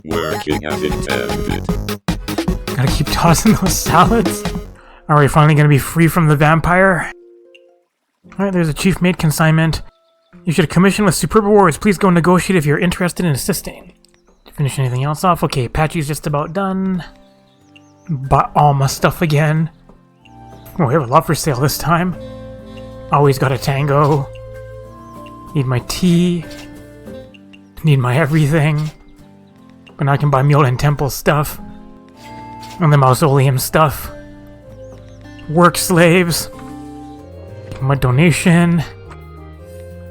Working as intended. Gotta keep tossing those salads. Are we finally gonna be free from the vampire? Alright, there's a chief mate consignment. You should commission with superb rewards. Please go negotiate if you're interested in assisting. Finish anything else off? Okay, Patchy's just about done. Bought all my stuff again. Oh, we have a lot for sale this time. Always got a tango. Need my tea. Need my everything. But now I can buy Mule Temple stuff. And the mausoleum stuff. Work slaves. My donation.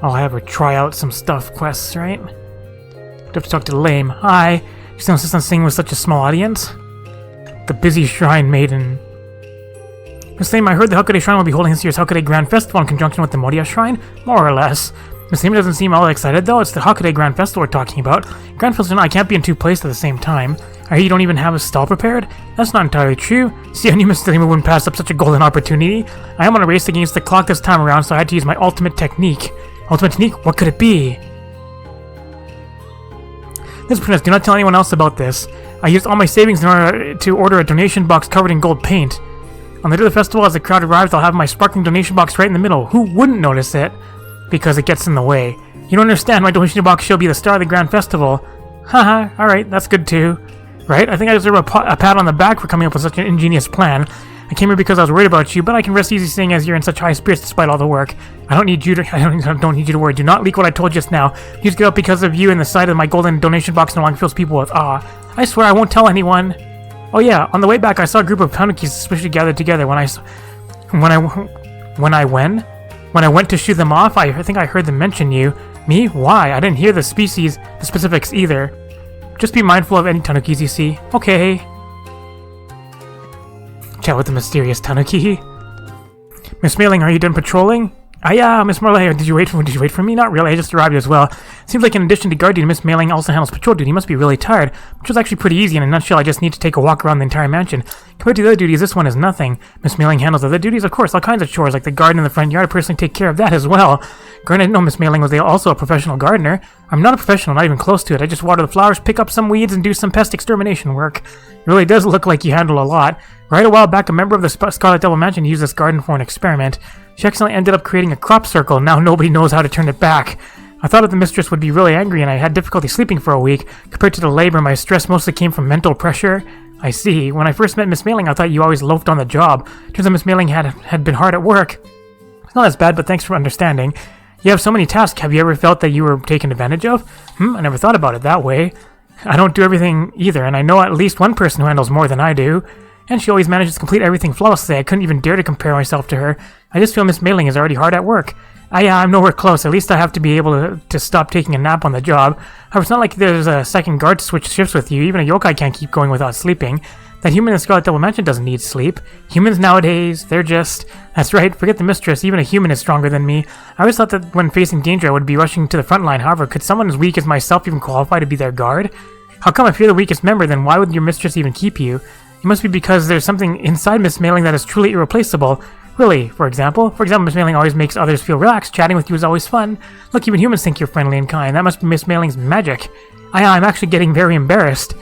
I'll have her try out some stuff quests, right? Do have to talk to Lame. Hi. You still insist on singing with such a small audience? The busy shrine maiden. Miss Lame, I heard the Hakude Shrine will be holding this year's Hakude Grand Festival in conjunction with the Moriya Shrine? More or less. Miss Lame doesn't seem all excited though. It's the Hakude Grand Festival we're talking about. Grand Festival, I can't be in two places at the same time. I hear you don't even have a stall prepared? That's not entirely true. See, I knew Miss Lame wouldn't pass up such a golden opportunity. I am on a race against the clock this time around, so I had to use my ultimate technique. Ultimate technique? What could it be? This princess, do not tell anyone else about this. I used all my savings in order to order a donation box covered in gold paint. On the day of the festival, as the crowd arrives, I'll have my sparkling donation box right in the middle. Who wouldn't notice it? Because it gets in the way. You don't understand, my donation box shall be the star of the grand festival. Haha, alright, that's good too. Right? I think I deserve a pat on the back for coming up with such an ingenious plan. I came here because I was worried about you, but I can rest easy seeing as you're in such high spirits despite all the work. I don't need you to worry. Do not leak what I told just now. You just get up because of you, and the sight of my golden donation box no longer fills people with awe. I swear I won't tell anyone. Oh yeah, on the way back I saw a group of tanukis suspiciously gathered together. When I went to shoot them off, I think I heard them mention you. Me? Why? I didn't hear the specifics either. Just be mindful of any tanukis you see. Okay. Chat with the mysterious tanuki. Miss Meiling, are you done patrolling? Yeah, Miss Morley, did you wait for me? Not really, I just arrived as well. Seems like in addition to guard duty, Miss Meiling also handles patrol duty. You must be really tired, which was actually pretty easy. In a nutshell, I just need to take a walk around the entire mansion. Compared to the other duties, this one is nothing. Miss Meiling handles other duties, of course, all kinds of chores, like the garden in the front yard. I personally take care of that as well. Granted, I didn't know Miss Meiling was also a professional gardener. I'm not a professional, not even close to it. I just water the flowers, pick up some weeds, and do some pest extermination work. It really does look like you handle a lot. Right a while back, a member of the Scarlet Devil Mansion used this garden for an experiment. She accidentally ended up creating a crop circle, and now nobody knows how to turn it back. I thought that the mistress would be really angry, and I had difficulty sleeping for a week. Compared to the labor, my stress mostly came from mental pressure. I see. When I first met Miss Meiling, I thought you always loafed on the job. Turns out Miss Meiling had been hard at work. It's not as bad, but thanks for understanding. You have so many tasks. Have you ever felt that you were taken advantage of? I never thought about it that way. I don't do everything either, and I know at least one person who handles more than I do. And she always manages to complete everything flawlessly. I couldn't even dare to compare myself to her. I just feel Miss Meiling is already hard at work. I'm nowhere close. At least I have to be able to stop taking a nap on the job. However, it's not like there's a second guard to switch shifts with you. Even a yokai can't keep going without sleeping. That human in the Scarlet Devil Mansion doesn't need sleep. Humans nowadays, they're just... That's right, forget the mistress. Even a human is stronger than me. I always thought that when facing danger, I would be rushing to the front line. However, could someone as weak as myself even qualify to be their guard? How come if you're the weakest member, then why would your mistress even keep you? It must be because there's something inside Miss Meiling that is truly irreplaceable. Really, for example, Miss Meiling always makes others feel relaxed. Chatting with you is always fun. Look, even humans think you're friendly and kind. That must be Miss Meiling's magic. I'm actually getting very embarrassed.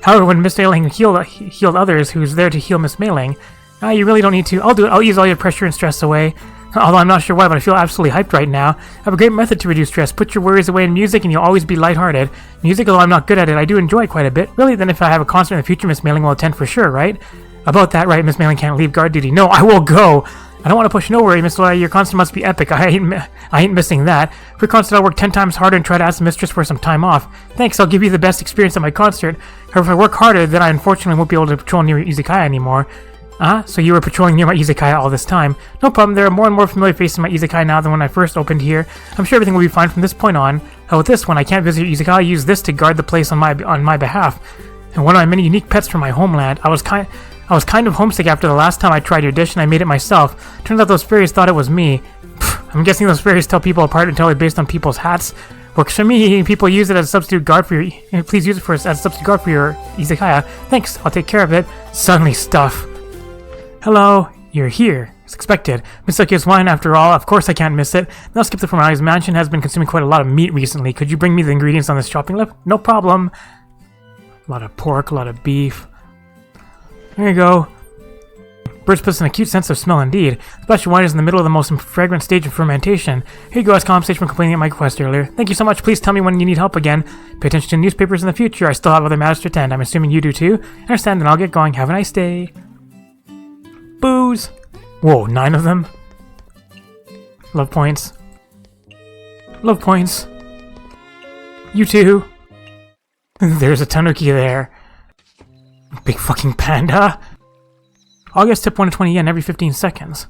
However, when Miss Meiling healed others, who's there to heal Miss Meiling? You really don't need to. I'll do it. I'll ease all your pressure and stress away. Although I'm not sure why, but I feel absolutely hyped right now. I have a great method to reduce stress. Put your worries away in music and you'll always be lighthearted. Music, although I'm not good at it, I do enjoy quite a bit. Really, then if I have a concert in the future, Miss Meiling will attend for sure, right? About that, right, Miss Meiling can't leave guard duty. No, I will go! I don't want to push no worry, Miss Laura. Your concert must be epic. I ain't missing that. For your concert, I'll work 10 times harder and try to ask the mistress for some time off. Thanks, I'll give you the best experience at my concert. However, if I work harder, then I unfortunately won't be able to patrol near Izakaya anymore. So you were patrolling near my Izakaya all this time. No problem, there are more and more familiar faces in my Izakaya now than when I first opened here. I'm sure everything will be fine from this point on. How with this one, I can't visit your Izakaya, I use this to guard the place on my behalf. And one of my many unique pets from my homeland. I was kind of homesick after the last time I tried your dish and I made it myself. Turns out those fairies thought it was me. I'm guessing those fairies tell people apart entirely based on people's hats. Works for me. People use it as a substitute guard for your... Please use it as a substitute guard for your Izakaya. Thanks, I'll take care of it. Suddenly stuff. Hello, you're here. As expected. Mystias wine, after all. Of course I can't miss it. Now skip the formalities. Mansion has been consuming quite a lot of meat recently. Could you bring me the ingredients on this shopping list? No problem. A lot of pork, a lot of beef. There you go. Birds puts an acute sense of smell indeed. Especially wine is in the middle of the most fragrant stage of fermentation. Here you go as compensation for complaining at my quest earlier. Thank you so much. Please tell me when you need help again. Pay attention to newspapers in the future. I still have other matters to attend. I'm assuming you do too. Understand, then I'll get going. Have a nice day. Booze. Whoa, 9 of them? Love points. Love points. You too. There's a tanuki there. Big fucking panda. August tip 1 to 20 yen every 15 seconds.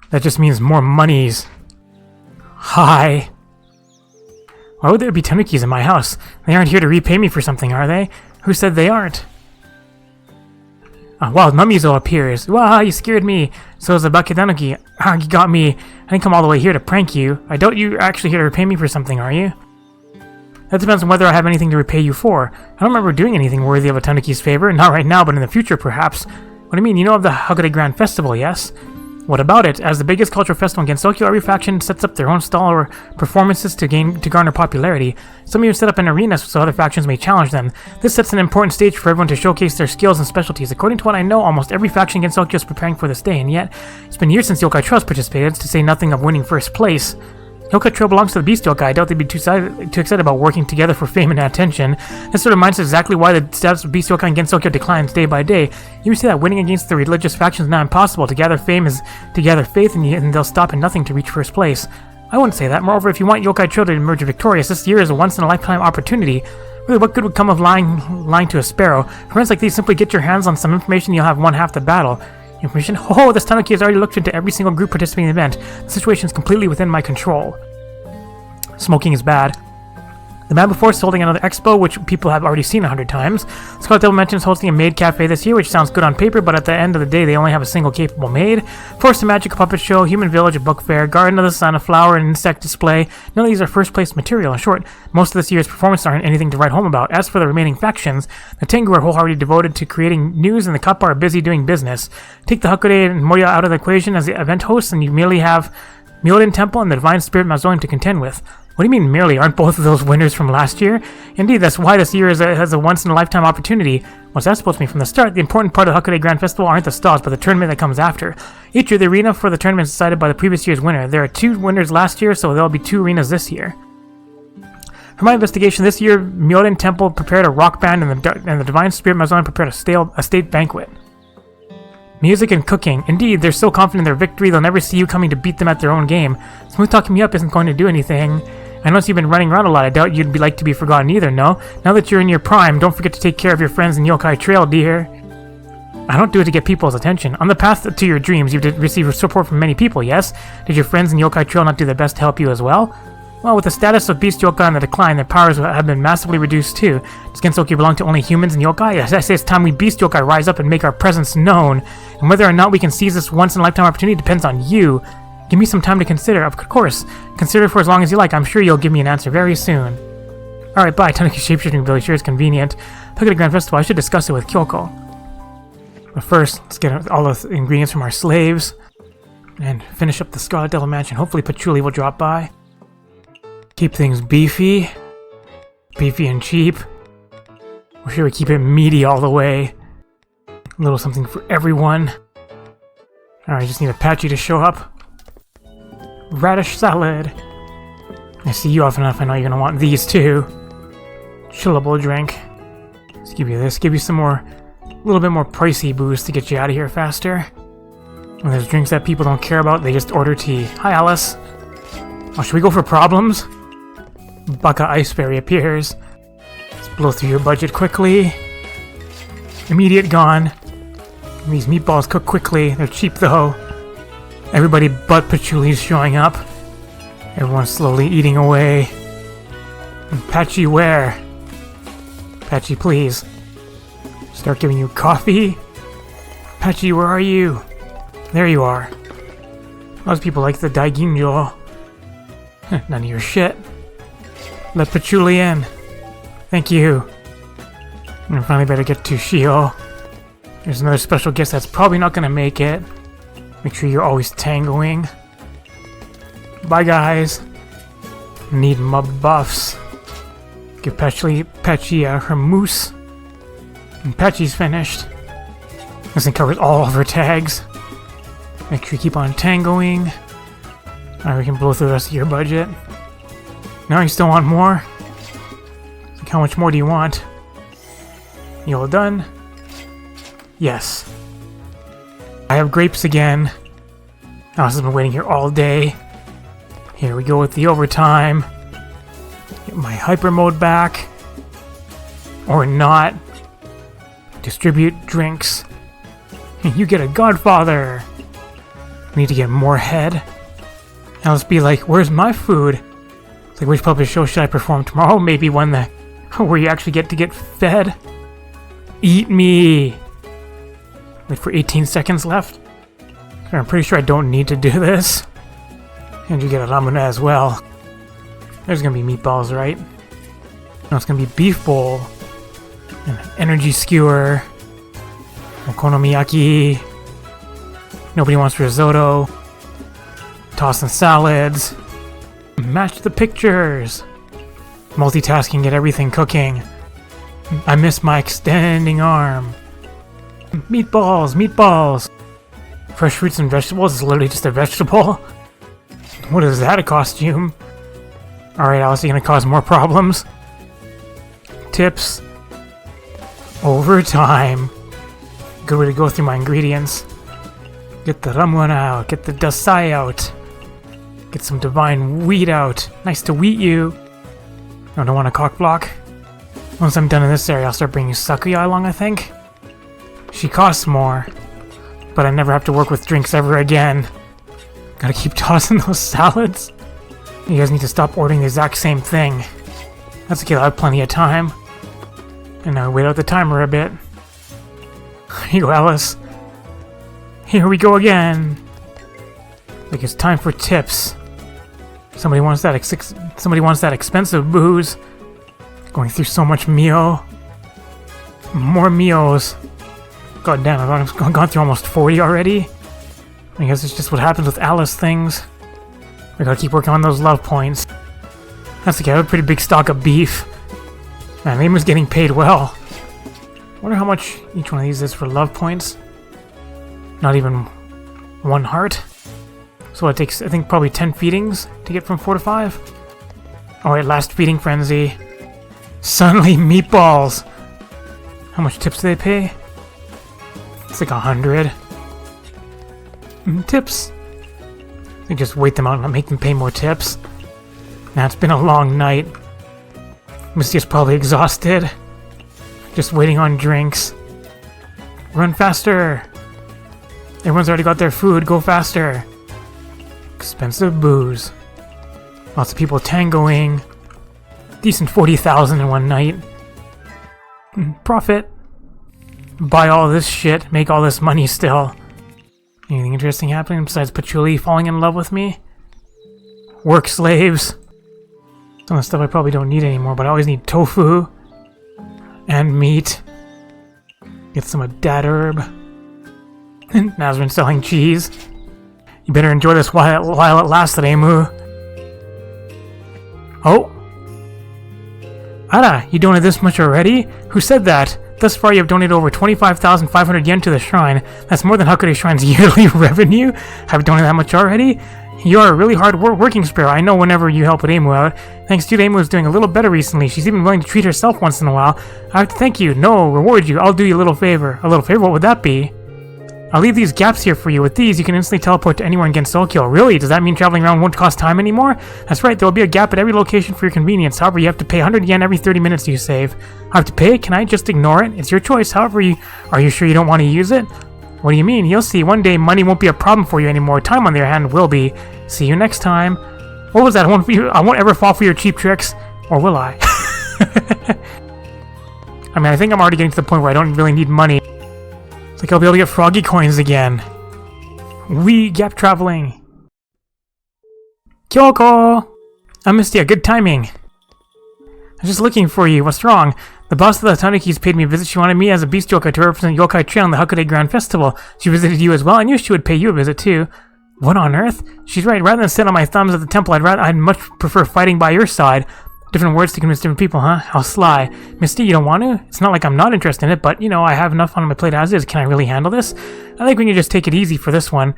That just means more monies. Hi. Why would there be tanukis in my house? They aren't here to repay me for something, are they? Who said they aren't? Wild Mummizo appears. Wow, you scared me. So is the Baketanuki. You got me. I didn't come all the way here to prank you. I doubt you're actually here to repay me for something, are you? That depends on whether I have anything to repay you for. I don't remember doing anything worthy of a tanuki's favor. Not right now, but in the future, perhaps. What do you mean? You know of the Hagure Grand Festival, yes? What about it? As the biggest cultural festival in Gensokyo, every faction sets up their own stall or performances to garner popularity. Some even set up an arena so other factions may challenge them. This sets an important stage for everyone to showcase their skills and specialties. According to what I know, almost every faction in Gensokyo is preparing for this day, and yet it's been years since Yokai Trail has participated, to say nothing of winning first place. Yokai Trail belongs to the Beast Yokai. I doubt they'd be too excited about working together for fame and attention. This sort of reminds us exactly why the status of Beast Yokai and Gensokyo declines day by day. You see that winning against the religious factions is now impossible. To gather fame is to gather faith, and they'll stop at nothing to reach first place. I wouldn't say that. Moreover, if you want Yokai Trail to emerge victorious, this year is a once-in-a-lifetime opportunity. Really, what good would come of lying to a sparrow? For friends like these, simply get your hands on some information, you'll have won half the battle. Information? Oh, this tanuki has already looked into every single group participating in the event. The situation is completely within my control. Smoking is bad. The man before is holding another expo, which people have already seen 100 times. Scarlet Devil Mansion is hosting a maid cafe this year, which sounds good on paper, but at the end of the day, they only have a single capable maid. Forest, a magical puppet show, human village, a book fair, garden of the sun, a flower, and insect display. None of these are first-place material. In short, most of this year's performances aren't anything to write home about. As for the remaining factions, the Tengu are wholeheartedly devoted to creating news, and the Kappa are busy doing business. Take the Hakure and Moya out of the equation as the event hosts, and you merely have Myoden Temple and the Divine Spirit Mausoleum to contend with. What do you mean merely? Aren't both of those winners from last year? Indeed, that's why this year has a once-in-a-lifetime opportunity. What's that supposed to mean from the start? The important part of the Hakure Grand Festival aren't the stalls, but the tournament that comes after. Each year, the arena for the tournament is decided by the previous year's winner. There are 2 winners last year, so there'll be 2 arenas this year. For my investigation, this year, Myoden Temple prepared a rock band, and the Divine Spirit Mausoleum prepared a state banquet. Music and cooking. Indeed, they're so confident in their victory, they'll never see you coming to beat them at their own game. Smooth talking me up isn't going to do anything. I notice you've been running around a lot. I doubt you'd like to be forgotten either, no? Now that you're in your prime, don't forget to take care of your friends in Yokai Trail, dear. I don't do it to get people's attention. On the path to your dreams, you've received support from many people, yes? Did your friends in Yokai Trail not do their best to help you as well? Well, with the status of Beast Yokai on the decline, their powers have been massively reduced too. Does Gensokyo belong to only humans and yokai? Yes, I say it's time we Beast Yokai rise up and make our presence known. And whether or not we can seize this once-in-a-lifetime opportunity depends on you. Give me some time to consider. Of course. Consider for as long as you like. I'm sure you'll give me an answer very soon. Alright, bye. Tanuki shapeshifting ability sure is convenient. Look at the Grand Festival. I should discuss it with Kyoko. But first, let's get all the ingredients from our slaves. And finish up the Scarlet Devil Mansion. Hopefully Patchouli will drop by. Keep things beefy. Beefy and cheap. We're sure we keep it meaty all the way. A little something for everyone. Alright, just need a Patchy to show up. Radish salad. I see you often enough, I know you're gonna want these too. Chillable drink. Let's give you this. Give you some more, a little bit more pricey booze to get you out of here faster. When there's drinks that people don't care about, they just order tea. Hi, Alice. Oh, should we go for problems? Baka Iceberry appears. Let's blow through your budget quickly. Immediate gone. These meatballs cook quickly. They're cheap though. Everybody but Patchouli's showing up. Everyone's slowly eating away. And Patchy where? Patchy, please. Start giving you coffee. Patchy, where are you? There you are. Most people like the Daiginjo. None of your shit. Let Patchouli in. Thank you. And I finally better get to Shio. There's another special guest that's probably not gonna make it. Make sure you're always tangoing. Bye, guys. Need my buffs. Give Patchouli her moose. And Patchy's finished. This thing covers all of her tags. Make sure you keep on tangoing. Alright, we can blow through the rest of your budget. Now you still want more? Like, how much more do you want? You all done? Yes. I have grapes again. Alice has been waiting here all day. Here we go with the overtime. Get my hyper mode back. Or not. Distribute drinks. You get a godfather. We need to get more head. Alice be like, where's my food? It's like, which public show should I perform tomorrow? Maybe one that where you actually get to get fed. Eat me. Wait for 18 seconds left. I'm pretty sure I don't need to do this. And you get a ramen as well. There's gonna be meatballs, right? No, it's gonna be beef bowl. And an energy skewer. Okonomiyaki. Nobody wants risotto. Tossing salads. Match the pictures. Multitasking, get everything cooking. I miss my extending arm. Meatballs, meatballs. Fresh fruits and vegetables is literally just a vegetable. What is that, a costume? Alright, Alice, you're gonna cause more problems. Tips. Overtime. Good way to go through my ingredients. Get the ramen out, get the dasai out. Get some divine wheat out. Nice to wheat you. I don't want a cock block. Once I'm done in this area, I'll start bringing Sakuya along, I think. She costs more. But I never have to work with drinks ever again. Gotta keep tossing those salads. You guys need to stop ordering the exact same thing. That's okay, I have plenty of time. And now wait out the timer a bit. Here you go, Alice. Here we go again. Like, it's time for tips. Somebody wants that expensive booze. Going through so much Mio. More Mios. God damn, I've gone through almost 40 already. I guess it's just what happens with Alice things. We gotta keep working on those love points. That's okay, I have a pretty big stock of beef. Man, Layman's getting paid well. Wonder how much each one of these is for love points. Not even 1 heart. So it takes, I think, probably 10 feedings to get from 4 to 5. Alright, last feeding frenzy. Suddenly meatballs! How much tips do they pay? It's like 100. Tips. They just wait them out and not make them pay more tips. Now it's been a long night. Mystias probably exhausted. Just waiting on drinks. Run faster! Everyone's already got their food, go faster! Expensive booze. Lots of people tangoing. Decent 40,000 in one night. Profit. Buy all this shit, make all this money still. Anything interesting happening besides Patchouli falling in love with me? Work slaves. Some of the stuff I probably don't need anymore, but I always need tofu. And meat. Get some of that herb. Nazrin selling cheese. You better enjoy this while it lasted, Emu. Oh! Ara, you donated this much already? Who said that? Thus far, you have donated over 25,500 yen to the shrine. That's more than Hakure Shrine's yearly revenue. Have donated that much already? You are a really hard working sparrow. I know whenever you help with Emu out. Thanks to you, Emu is doing a little better recently. She's even willing to treat herself once in a while. I have to thank you. No, reward you. I'll do you a little favor. A little favor? What would that be? I'll leave these gaps here for you. With these, you can instantly teleport to anywhere in Gensokyo. Really? Does that mean traveling around won't cost time anymore? That's right, there will be a gap at every location for your convenience. However, you have to pay 100 yen every 30 minutes you save. I have to pay it? Can I just ignore it? It's your choice. However, are you sure you don't want to use it? What do you mean? You'll see. One day, money won't be a problem for you anymore. Time, on the other hand, will be. See you next time. What was that? I won't ever fall for your cheap tricks. Or will I? I mean, I think I'm already getting to the point where I don't really need money. It's like I'll be able to get froggy coins again. Wee, gap traveling. Kyoko! I'm Mystia, good timing. I'm just looking for you. What's wrong? The boss of the Tanukis paid me a visit. She wanted me as a beast yokai to represent Yokai Trail in the Hakude Grand Festival. She visited you as well. I knew she would pay you a visit too. What on earth? She's right. Rather than sit on my thumbs at the temple, I'd much prefer fighting by your side. Different words to convince different people, huh? How sly. Misty, you don't want to? It's not like I'm not interested in it, but, I have enough on my plate as is. Can I really handle this? I think we can just take it easy for this one.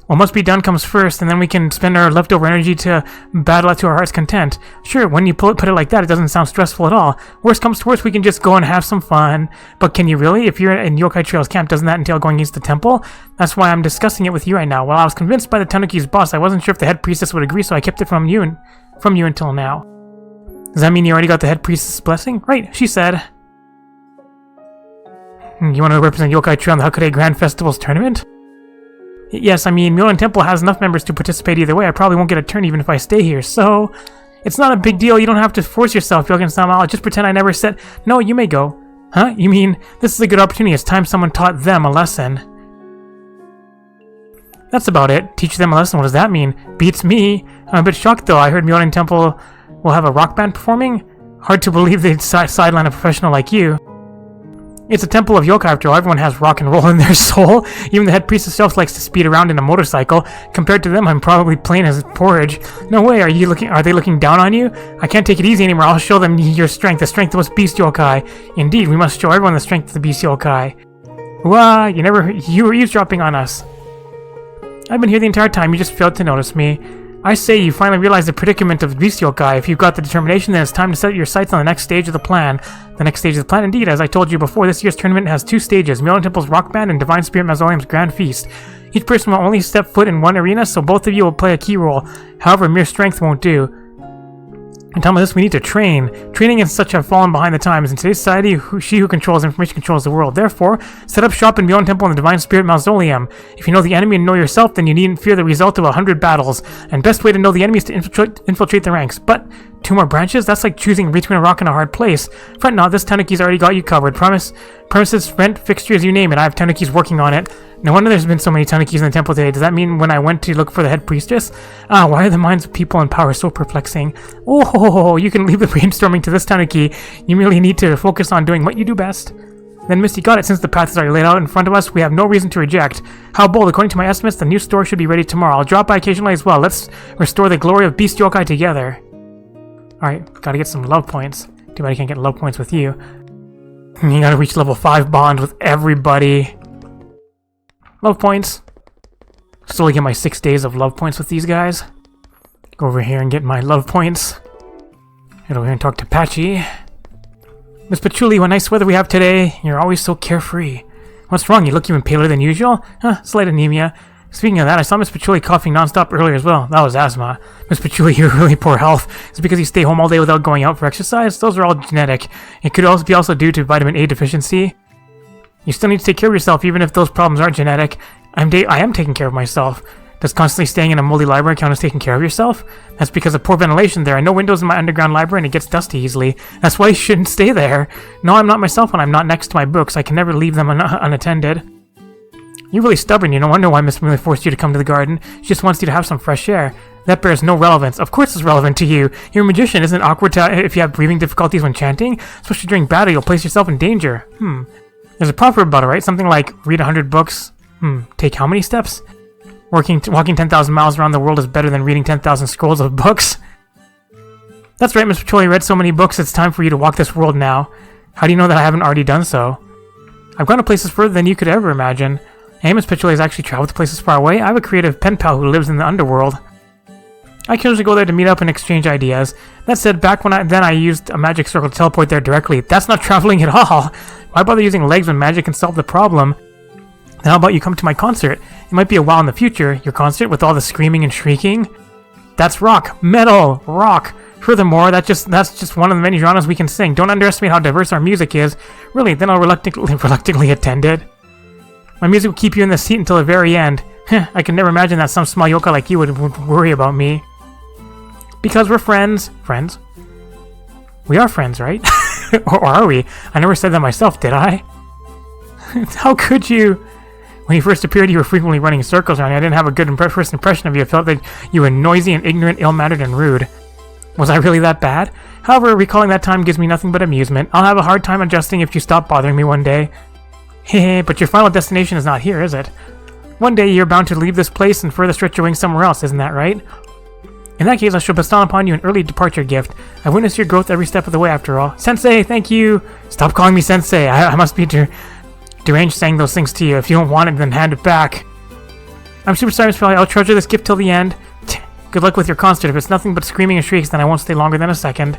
What must be done comes first, and then we can spend our leftover energy to battle it to our heart's content. Sure, when you put it like that, it doesn't sound stressful at all. Worst comes to worst, we can just go and have some fun. But can you really? If you're in Yokai Trail's camp, doesn't that entail going against the temple? That's why I'm discussing it with you right now. While I was convinced by the Tanuki's boss, I wasn't sure if the head priestess would agree, so I kept it from you until now. Does that mean you already got the head priestess' blessing? Right, she said. You want to represent Yokai Trail in the Hakude Grand Festival's tournament? Yes, I mean, Meiling Temple has enough members to participate either way. I probably won't get a turn even if I stay here, so... It's not a big deal. You don't have to force yourself, Yogen-sama. I'll just pretend I never said... No, you may go. Huh? You mean, this is a good opportunity. It's time someone taught them a lesson. That's about it. Teach them a lesson. What does that mean? Beats me. I'm a bit shocked, though. I heard Meiling Temple will have a rock band performing? Hard to believe they'd sideline a professional like you. It's a temple of yokai after all. Everyone has rock and roll in their soul. Even the head priest herself likes to speed around in a motorcycle. Compared to them, I'm probably plain as porridge. No way, are they looking down on you? I can't take it easy anymore. I'll show them your strength, the strength of us beast yokai. Indeed, we must show everyone the strength of the beast yokai. Wah, you were eavesdropping on us. I've been here the entire time, you just failed to notice me. I say you finally realized the predicament of beast yokai. If you've got the determination, then it's time to set your sights on the next stage of the plan. The next stage of the plan, indeed, as I told you before, this year's tournament has 2 stages, Meiling Temple's Rock Band and Divine Spirit Mausoleum's Grand Feast. Each person will only step foot in one arena, so both of you will play a key role. However, mere strength won't do. On top of this, we need to train. Training and such have fallen behind the times. In today's society, she who controls information controls the world. Therefore, set up shop in Meiling Temple in the Divine Spirit Mausoleum. If you know the enemy and know yourself, then you needn't fear the result of 100 battles. And best way to know the enemy is to infiltrate the ranks. But 2 more branches? That's like choosing between a rock and a hard place. Fret not, this Tanuki's already got you covered. Premises, rent, fixtures, you name it. I have Tanukis working on it. No wonder there's been so many Tanukis in the temple today. Does that mean when I went to look for the head priestess? Why are the minds of people in power so perplexing? Oh, you can leave the brainstorming to this Tanuki. You merely need to focus on doing what you do best. Then Misty got it. Since the path is already laid out in front of us, we have no reason to reject. How bold. According to my estimates, the new store should be ready tomorrow. I'll drop by occasionally as well. Let's restore the glory of Beast Yokai together. Alright, gotta get some love points. Too bad I can't get love points with you. You gotta reach level 5 bond with everybody. Love points. Slowly get my 6 days of love points with these guys. Go over here and get my love points. Head over here and talk to Patchy. Miss Patchouli, what nice weather we have today. You're always so carefree. What's wrong? You look even paler than usual? Slight anemia. Speaking of that, I saw Miss Patchouli coughing nonstop earlier as well. That was asthma. Miss Patchouli, you have really poor health. Is it because you stay home all day without going out for exercise? Those are all genetic. It could also be due to vitamin A deficiency. You still need to take care of yourself, even if those problems aren't genetic. I am taking care of myself. Does constantly staying in a moldy library count as taking care of yourself? That's because of poor ventilation there. No windows in my underground library and it gets dusty easily. That's why you shouldn't stay there. No, I'm not myself when I'm not next to my books. I can never leave them unattended. You're really stubborn. You no wonder why Miss Miller forced you to come to the garden. She just wants you to have some fresh air. That bears no relevance. Of course it's relevant to you. You're a magician. Isn't it awkward if you have breathing difficulties when chanting? Especially during battle, you'll place yourself in danger. There's a proverb about it, right? Something like, read 100 books. Take how many steps? Walking 10,000 miles around the world is better than reading 10,000 scrolls of books. That's right, Miss Patchouli read so many books, it's time for you to walk this world now. How do you know that I haven't already done so? I've gone to places further than you could ever imagine. Hey, Miss Patchouli has actually traveled to places far away. I have a creative pen pal who lives in the underworld. I can usually go there to meet up and exchange ideas. That said, back when I used a magic circle to teleport there directly. That's not traveling at all. Why bother using legs when magic can solve the problem? Then how about you come to my concert? It might be a while in the future, your concert with all the screaming and shrieking. That's rock. Metal. Rock. Furthermore, that's just one of the many genres we can sing. Don't underestimate how diverse our music is. Really, then I'll reluctantly attend it. My music will keep you in the seat until the very end. I can never imagine that some small yokai like you would worry about me. Because we're friends. Friends? We are friends, right? Or are we? I never said that myself, did I? How could you? When you first appeared, you were frequently running circles around me. I didn't have a good first impression of you. I felt that you were noisy and ignorant, ill-mannered, and rude. Was I really that bad? However, recalling that time gives me nothing but amusement. I'll have a hard time adjusting if you stop bothering me one day. Hehe, but your final destination is not here, is it? One day you're bound to leave this place and further stretch your wings somewhere else, isn't that right? In that case, I shall bestow upon you an early departure gift. I've witnessed your growth every step of the way, after all. Sensei, thank you! Stop calling me Sensei. I must be deranged saying those things to you. If you don't want it, then hand it back. I'm super sorry, Miss Valley. I'll treasure this gift till the end. Good luck with your concert. If it's nothing but screaming and shrieks, then I won't stay longer than a second.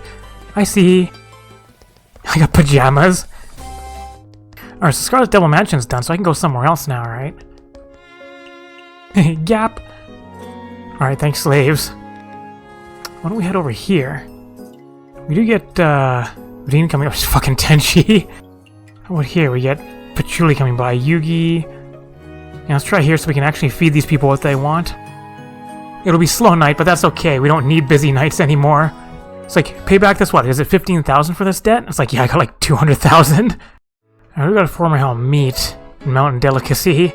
I see. I got pajamas. Alright, so Scarlet Devil Mansion's done, so I can go somewhere else now, right? Gap. Alright, thanks, slaves. Why don't we head over here? We do get, Dean coming up. It's fucking Tenchi. How about here? We get Patchouli coming by. Yuugi. Yeah, let's try here so we can actually feed these people what they want. It'll be slow night, but that's okay. We don't need busy nights anymore. It's like, pay back this, what? Is it 15,000 for this debt? It's like, yeah, I got like 200,000. Alright, we got a former hell meat. Mountain delicacy.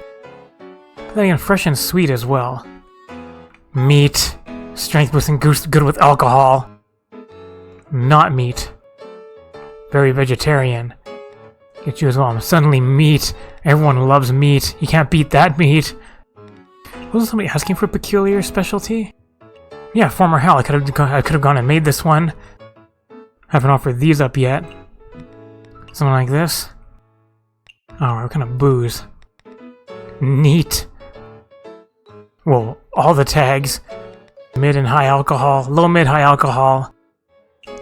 But then again, fresh and sweet as well. Meat. Strength boosting goose good with alcohol. Not meat. Very vegetarian. Get you as well. Suddenly meat. Everyone loves meat. You can't beat that meat. Wasn't somebody asking for a peculiar specialty? Yeah, former hell. I could have gone and made this one. Haven't offered these up yet. Something like this. Oh, what kind of booze? Neat. Whoa, all the tags. Mid and high alcohol. Low, mid, high alcohol.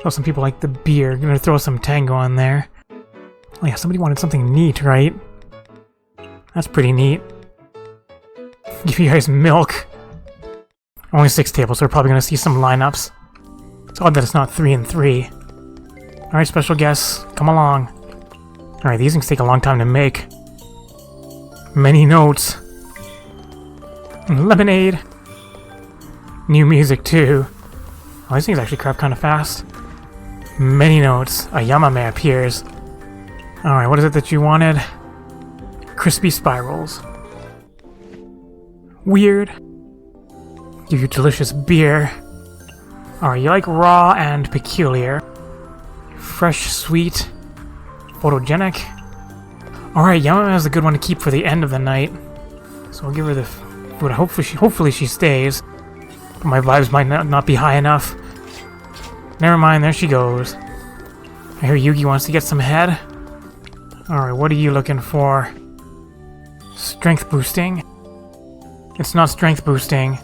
Oh, some people like the beer. Gonna throw some tango on there. Oh yeah, somebody wanted something neat, right? That's pretty neat. Give you guys milk. Only 6 tables, so we're probably gonna see some lineups. It's odd that it's not 3 and 3. Alright, special guests, come along. Alright, these things take a long time to make. Many notes. Lemonade. New music, too. Oh, these things actually craft kind of fast. Many notes. A Yamame appears. Alright, what is it that you wanted? Crispy spirals. Weird. Give you delicious beer. Alright, you like raw and peculiar. Fresh, sweet. Photogenic. Alright, Yamame is a good one to keep for the end of the night. So I'll give her the food. Hopefully she stays. But my vibes might not be high enough. Never mind, there she goes. I hear Yuugi wants to get some head. Alright, what are you looking for? Strength boosting? It's not strength boosting.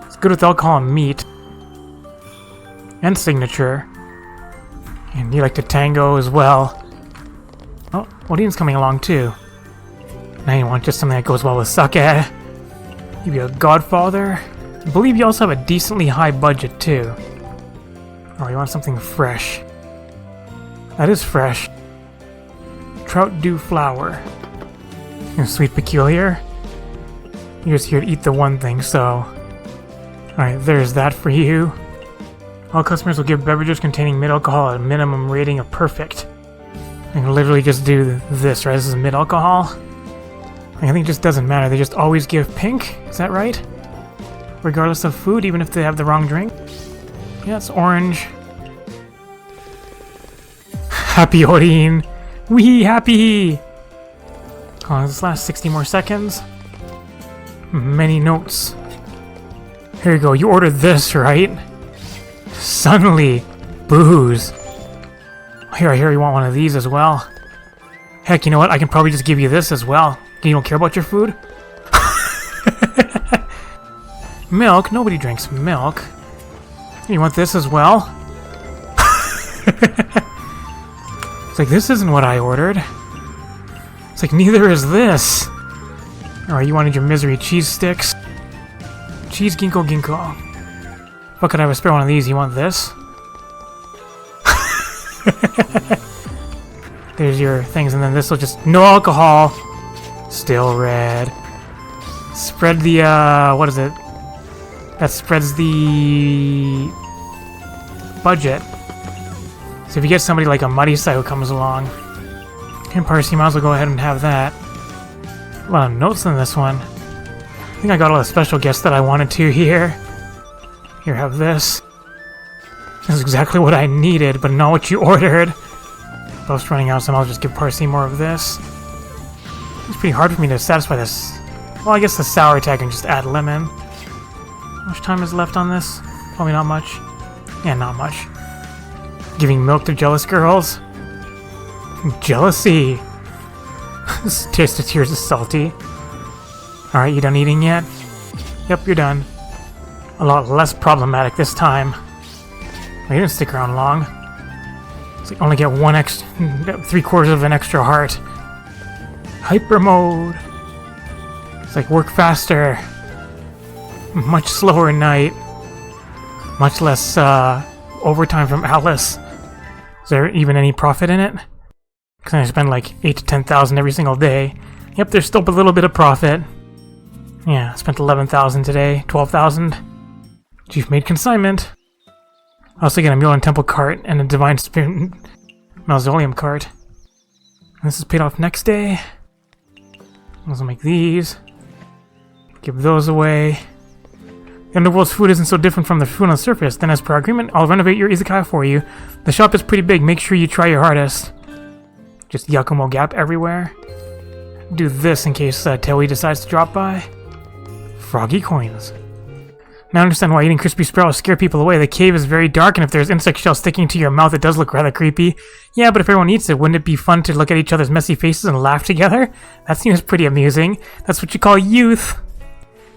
It's good with alcohol and meat. And signature. And you like to tango as well. Oh, Odin's coming along too. Now you want just something that goes well with sake. Give you a godfather. I believe you also have a decently high budget too. Oh, you want something fresh. That is fresh. Trout dew flour. And sweet peculiar. You're just here to eat the one thing, so... Alright, there's that for you. All customers will give beverages containing mid-alcohol a minimum rating of perfect. I can literally just do this, right? This is mid-alcohol. I think it just doesn't matter. They just always give pink. Is that right? Regardless of food, even if they have the wrong drink. Yeah, it's orange. Happy Odin! Wee happy! Oh, this last 60 more seconds. Many notes. Here you go. You ordered this, right? Suddenly, booze. Here, I hear you want one of these as well. Heck, you know what? I can probably just give you this as well. You don't care about your food? Milk? Nobody drinks milk. You want this as well? It's like, this isn't what I ordered. It's like, neither is this. Alright, you wanted your misery cheese sticks. Cheese ginkgo ginkgo. If I could have a spare one of these, you want this? There's your things, and then this will just... No alcohol! Still red. Spread the, what is it? That spreads the... budget. So if you get somebody like a Mystias who comes along, and Parsee, might as well go ahead and have that. A lot of notes in this one. I think I got all the special guests that I wanted to here. Here, have this. This is exactly what I needed, but not what you ordered. Both's running out, so I'll just give Parsee more of this. It's pretty hard for me to satisfy this. Well, I guess the sour tag can just add lemon. How much time is left on this? Probably not much. Yeah, not much. Giving milk to jealous girls? Jealousy! Taste of tears is salty. Alright, you done eating yet? Yep, you're done. A lot less problematic this time. Well, you didn't stick around long. It's like only get 3/4 of an extra heart. Hyper mode. It's like work faster. Much slower night. Much less overtime from Alice. Is there even any profit in it? Because I spend like 8,000 to 10,000 every single day. Yep, there's still a little bit of profit. Yeah, I spent 11,000 today, 12,000. Chief made consignment. I also get a Mule and Temple cart and a Divine Spirit Mausoleum cart. And this is paid off next day. I'll make these. Give those away. The underworld's food isn't so different from the food on the surface. Then as per agreement, I'll renovate your Izakaya for you. The shop is pretty big. Make sure you try your hardest. Just Yakumo Gap everywhere. Do this in case Touhou decides to drop by. Froggy coins. Now I understand why eating crispy sprout will scare people away. The cave is very dark, and if there's insect shells sticking to your mouth, it does look rather creepy. Yeah, but if everyone eats it, wouldn't it be fun to look at each other's messy faces and laugh together? That seems pretty amusing. That's what you call youth.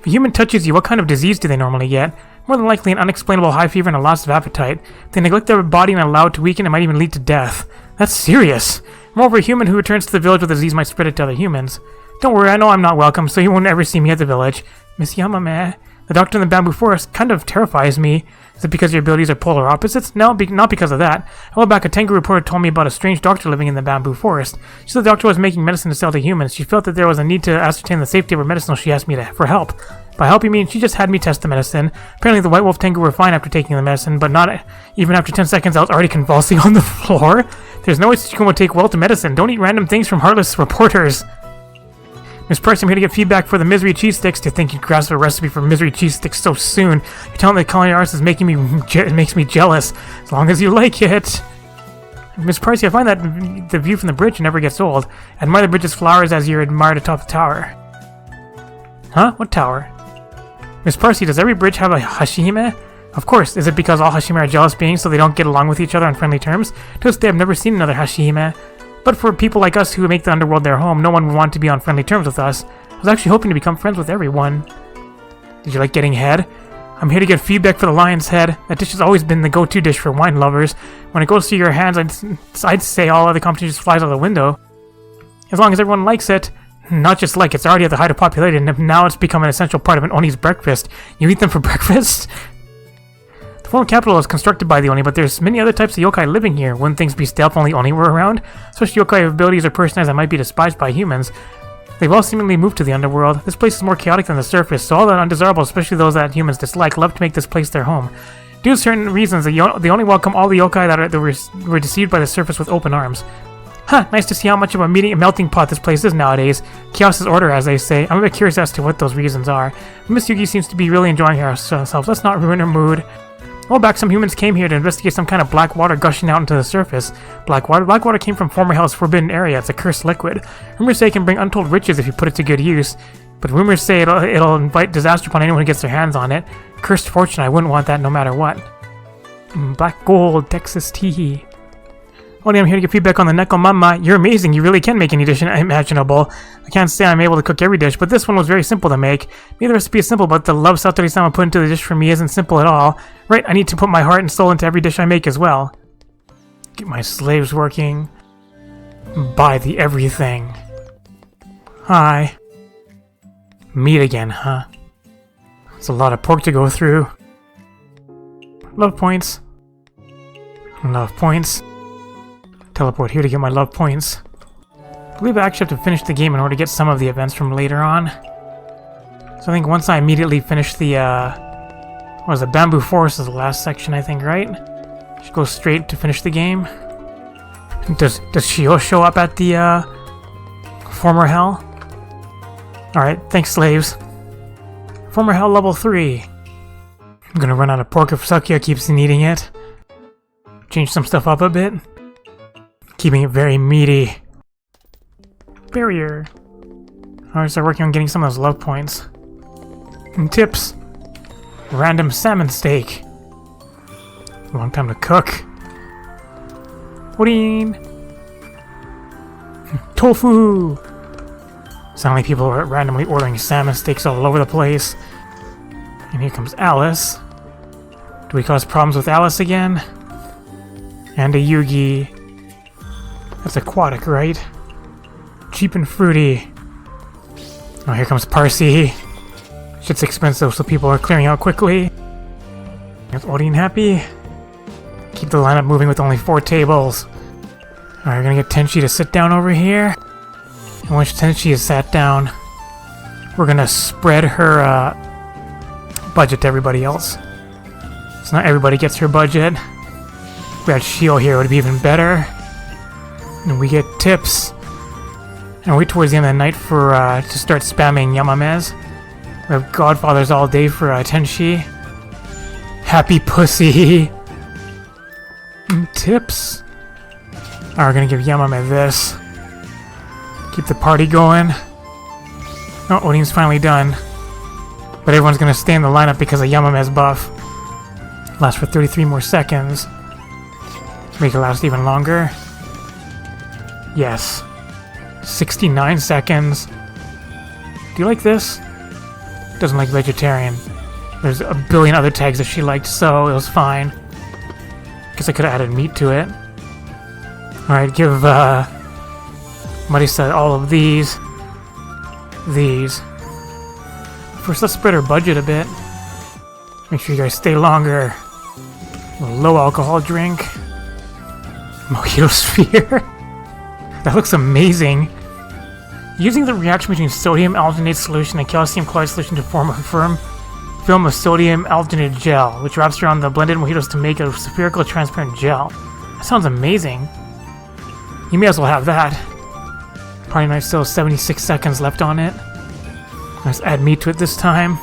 If a human touches you, what kind of disease do they normally get? More than likely an unexplainable high fever and a loss of appetite. If they neglect their body and allow it to weaken, it might even lead to death. That's serious. Moreover, a human who returns to the village with a disease might spread it to other humans. Don't worry, I know I'm not welcome, so you won't ever see me at the village. Miss Yamame. The doctor in the bamboo forest kind of terrifies me. Is it because your abilities are polar opposites? No, not because of that. A while back, a Tengu reporter told me about a strange doctor living in the bamboo forest. She said the doctor was making medicine to sell to humans. She felt that there was a need to ascertain the safety of her medicine, so she asked me for help. By help, you mean she just had me test the medicine. Apparently, the White Wolf Tengu were fine after taking the medicine, but not even after 10 seconds, I was already convulsing on the floor. There's no way Tsuchiko will take well to medicine. Don't eat random things from heartless reporters. Miss Parsee, I'm here to get feedback for the misery cheese sticks. To think you'd grasp a recipe for misery cheese sticks so soon. You're telling me the culinary arts is making me it makes me jealous. As long as you like it. Miss Parsee, I find that the view from the bridge never gets old. Admire the bridge's flowers as you admire the top of the tower. Huh? What tower? Miss Parsee, does every bridge have a hashihime? Of course. Is it because all hashihime are jealous beings so they don't get along with each other on friendly terms? To this day, I've never seen another hashihime. But for people like us who make the underworld their home, no one would want to be on friendly terms with us. I was actually hoping to become friends with everyone. Did you like getting head? I'm here to get feedback for the lion's head. That dish has always been the go-to dish for wine lovers. When it goes through your hands, I'd say all other competition just flies out the window. As long as everyone likes it. Not just like it's already at the height of popularity, and now it's become an essential part of an Oni's breakfast. You eat them for breakfast? The former capital is constructed by the Oni, but there's many other types of yokai living here. Wouldn't things be stale if only Oni were around? Especially yokai with abilities or personages that might be despised by humans. They've all seemingly moved to the underworld. This place is more chaotic than the surface, so all the undesirables, especially those that humans dislike, love to make this place their home. Due to certain reasons, they only welcome all the yokai that were deceived by the surface with open arms. Huh, nice to see how much of a melting pot this place is nowadays. Chaos is order, as they say. I'm a bit curious as to what those reasons are. Miss Yuugi seems to be really enjoying herself. Let's not ruin her mood. A while back, some humans came here to investigate some kind of black water gushing out into the surface. Black water? Black water came from former hell's forbidden area. It's a cursed liquid. Rumors say it can bring untold riches if you put it to good use. But rumors say it'll invite disaster upon anyone who gets their hands on it. Cursed fortune, I wouldn't want that no matter what. Black gold, Texas tea. Only I'm here to get feedback on the Neko Mama. You're amazing. You really can make any dish imaginable. I can't say I'm able to cook every dish, but this one was very simple to make. Maybe the recipe is simple, but the love Satori-sama put into the dish for me isn't simple at all. Right, I need to put my heart and soul into every dish I make as well. Get my slaves working. Buy the everything. Hi. Meat again, huh? It's a lot of pork to go through. Love points. Love points. Teleport here to get my love points. I believe I actually have to finish the game in order to get some of the events from later on. So I think once I immediately finish the, what was it, Bamboo Forest is the last section, I think, right? Should go straight to finish the game. Does Shio show up at the, former hell? Alright, thanks, slaves. Former hell level 3. I'm gonna run out of pork if Sakuya keeps eating it. Change some stuff up a bit. Keeping it very meaty. Barrier. Alright, start working on getting some of those love points. And tips. Random salmon steak. Long time to cook. Pudding. Tofu. Suddenly people are randomly ordering salmon steaks all over the place. And here comes Alice. Do we cause problems with Alice again? And a Yuugi. That's aquatic, right? Cheap and fruity. Oh, here comes Parsee. Shit's expensive, so people are clearing out quickly. Is Odin happy? Keep the lineup moving with only 4 tables. Alright, we're gonna get Tenchi to sit down over here. And once Tenchi is sat down, we're gonna spread her budget to everybody else. So not everybody gets her budget. If we had Shio here, it would be even better. And we get tips. And wait towards the end of the night for to start spamming Yamames. We have Godfathers all day for Tenchi. Happy pussy. And tips. Alright, we're gonna give Yamame this. Keep the party going. Oh, Odin's finally done. But everyone's gonna stay in the lineup because of Yamame's buff. Lasts for 33 more seconds. Make it last even longer. Yes. 69 seconds. Do you like this? Doesn't like vegetarian. There's a billion other tags that she liked, so it was fine. Guess I could have added meat to it. Alright, give Marisa all of these. These. First, let's spread her budget a bit. Make sure you guys stay longer. A low alcohol drink. Mojito sphere. That looks amazing. Using the reaction between sodium alginate solution and calcium chloride solution to form a firm film of sodium alginate gel, which wraps around the blended mojitos to make a spherical transparent gel. That sounds amazing. You may as well have that. Probably nice, still 76 seconds left on it. Let's add meat to it this time.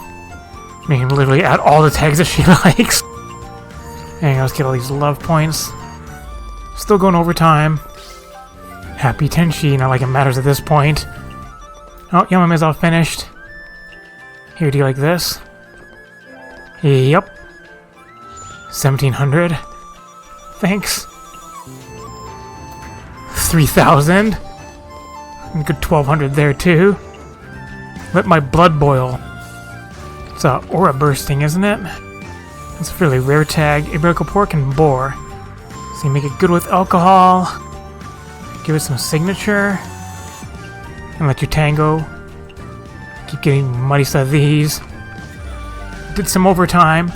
Make him literally add all the tags that she likes. And let's get all these love points. Still going overtime. Happy Tenchi, not like it matters at this point. Oh, Yamame's all finished. Here, do you like this? Yep. 1700. Thanks. 3000. Good 1200 there too. Let my blood boil. It's aura bursting, isn't it? It's a fairly rare tag. Iberico pork and boar. So you make it good with alcohol. Give it some signature. And let your tango. Keep getting Marisa these. Did some overtime.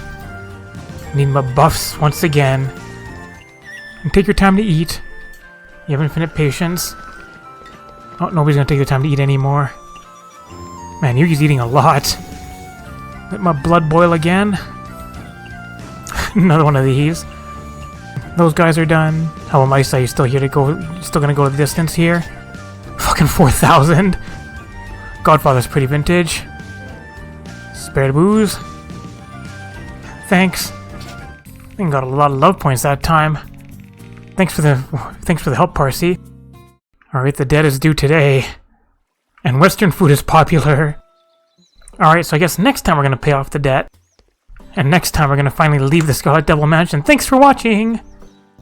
Need my buffs once again. And take your time to eat. You have infinite patience. Oh, nobody's gonna take the time to eat anymore. Man, Yuugi's eating a lot. Let my blood boil again. Another one of these. Those guys are done. How am I say? You still here to go? You still gonna go the distance here? Fucking 4,000. Godfather's pretty vintage. Spare the booze. Thanks. I think got a lot of love points that time. Thanks for the help, Parsee. Alright, the debt is due today. And Western food is popular. Alright, so I guess next time we're gonna pay off the debt. And next time we're gonna finally leave the Scarlet Devil Mansion. Thanks for watching!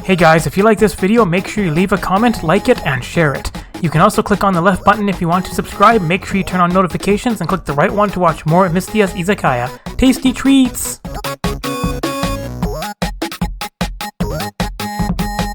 Hey guys, if you like this video, make sure you leave a comment, like it, and share it. You can also click on the left button if you want to subscribe. Make sure you turn on notifications and click the right one to watch more Mystias Izakaya. Tasty treats!